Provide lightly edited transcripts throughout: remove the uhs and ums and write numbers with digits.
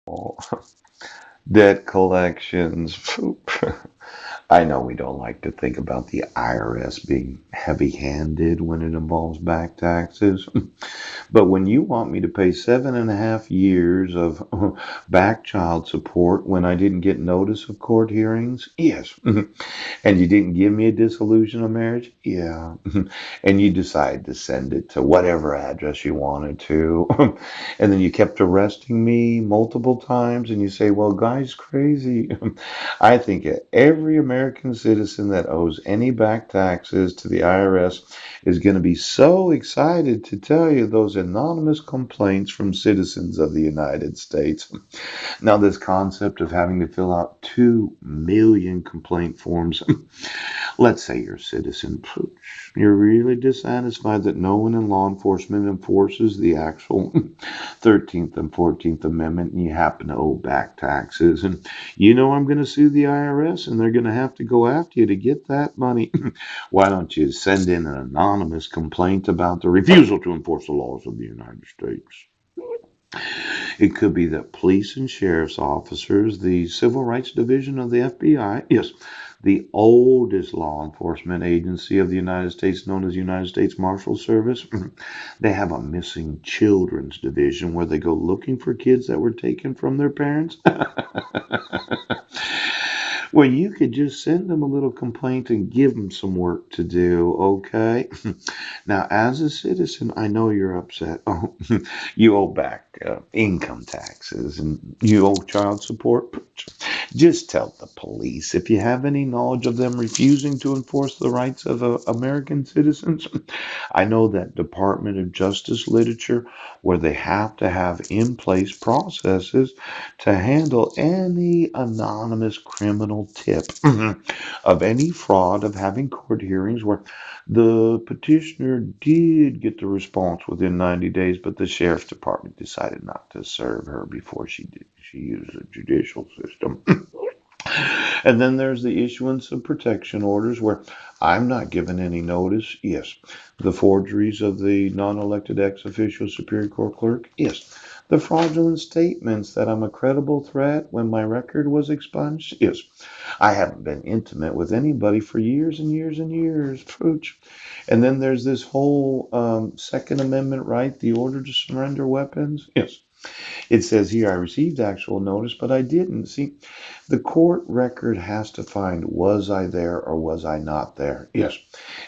Oh, debt collections. I know we don't like to think about the IRS being heavy-handed when it involves back taxes. But when you want me to pay 7.5 years of back child support when I didn't get notice of court hearings, yes. And you didn't give me a dissolution of marriage, yeah. And you decided to send it to whatever address you wanted to. And then you kept arresting me multiple times, and you say, well, guy's crazy. I think every American citizen that owes any back taxes to the IRS is going to be so excited to tell you those anonymous complaints from citizens of the United States. Now, this concept of having to fill out 2 million complaint forms, let's say you're a citizen, you're really dissatisfied that no one in law enforcement enforces the actual 13th and 14th Amendment, and you happen to owe back taxes. And you know I'm going to sue the IRS, and they're going to have to go after you to get that money. Why don't you send in an anonymous complaint about the refusal to enforce the laws of the United States? It could be that police and sheriff's officers, the Civil Rights Division of the FBI, yes, the oldest law enforcement agency of the United States, known as United States Marshal Service, they have a missing children's division where they go looking for kids that were taken from their parents. Well, you could just send them a little complaint and give them some work to do, okay? Now, as a citizen, I know you're upset. Oh, you owe back income taxes and you owe child support. Just tell the police if you have any knowledge of them refusing to enforce the rights of American citizens. I know that Department of Justice literature where they have to have in place processes to handle any anonymous criminal tip of any fraud of having court hearings where the petitioner did get the response within 90 days, but the sheriff's department decided not to serve her before she did. She used the judicial system. And then there's the issuance of protection orders where I'm not given any notice. Yes. The forgeries of the non elected ex officio Superior Court clerk. Yes. The fraudulent statements that I'm a credible threat when my record was expunged. Yes. I haven't been intimate with anybody for years and years and years. Pooch. And then there's this whole Second Amendment right, the order to surrender weapons. Yes. It says here, I received actual notice, but I didn't. See, the court record has to find, was I there or was I not there? Yes.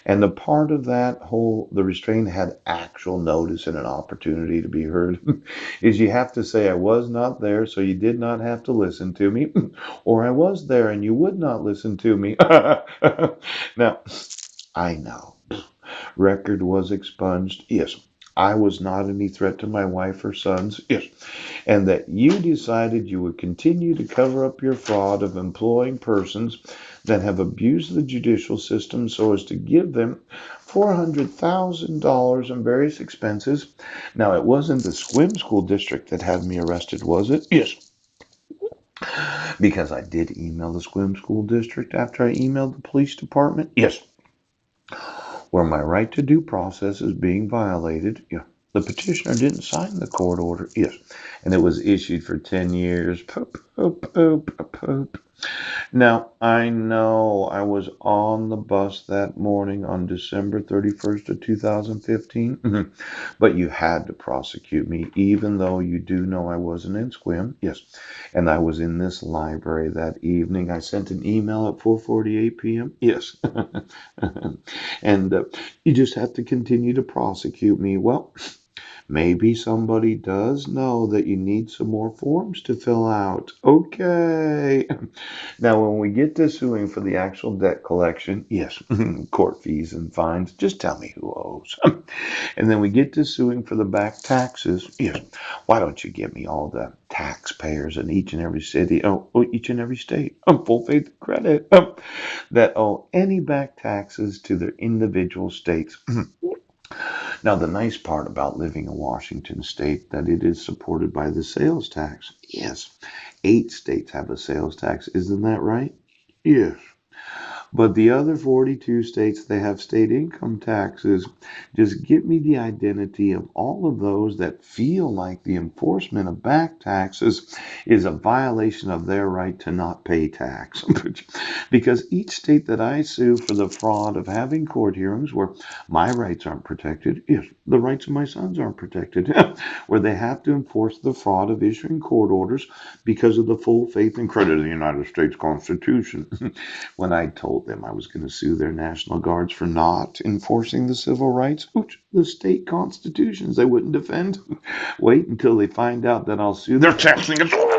And the part of that whole, the restraint had actual notice and an opportunity to be heard, is you have to say, I was not there, so you did not have to listen to me, or I was there and you would not listen to me. Now, I know. Record was expunged. Yes. I was not any threat to my wife or sons. Yes. And that you decided you would continue to cover up your fraud of employing persons that have abused the judicial system so as to give them $400,000 in various expenses. Now, it wasn't the Swim School District that had me arrested, was it? Yes. Because I did email the Swim School District after I emailed the police department. Yes. Where my right to due process is being violated. Yeah. The petitioner didn't sign the court order. Yes. And it was issued for 10 years. Poop, poop, poop, poop. Now, I know I was on the bus that morning on December 31st of 2015, but you had to prosecute me, even though you do know I wasn't in Squim. Yes. And I was in this library that evening. I sent an email at 4:48 p.m. Yes. And you just have to continue to prosecute me. Well, maybe somebody does know that you need some more forms to fill out. Okay. Now, when we get to suing for the actual debt collection, yes, court fees and fines, just tell me who owes. And then we get to suing for the back taxes, yes, why don't you give me all the taxpayers in each and every city, each and every state, full faith and credit, that owe any back taxes to their individual states. Now, the nice part about living in Washington state that it is supported by the sales tax. Yes, 8 states have a sales tax. Isn't that right? Yes. But the other 42 states, they have state income taxes. Just get me the identity of all of those that feel like the enforcement of back taxes is a violation of their right to not pay tax. Because each state that I sue for the fraud of having court hearings where my rights aren't protected, yes, the rights of my sons aren't protected, where they have to enforce the fraud of issuing court orders because of the full faith and credit of the United States Constitution. When I told them I was going to sue their National Guards for not enforcing the civil rights, the state constitutions they wouldn't defend. Wait until they find out that I'll sue their taxing authorities.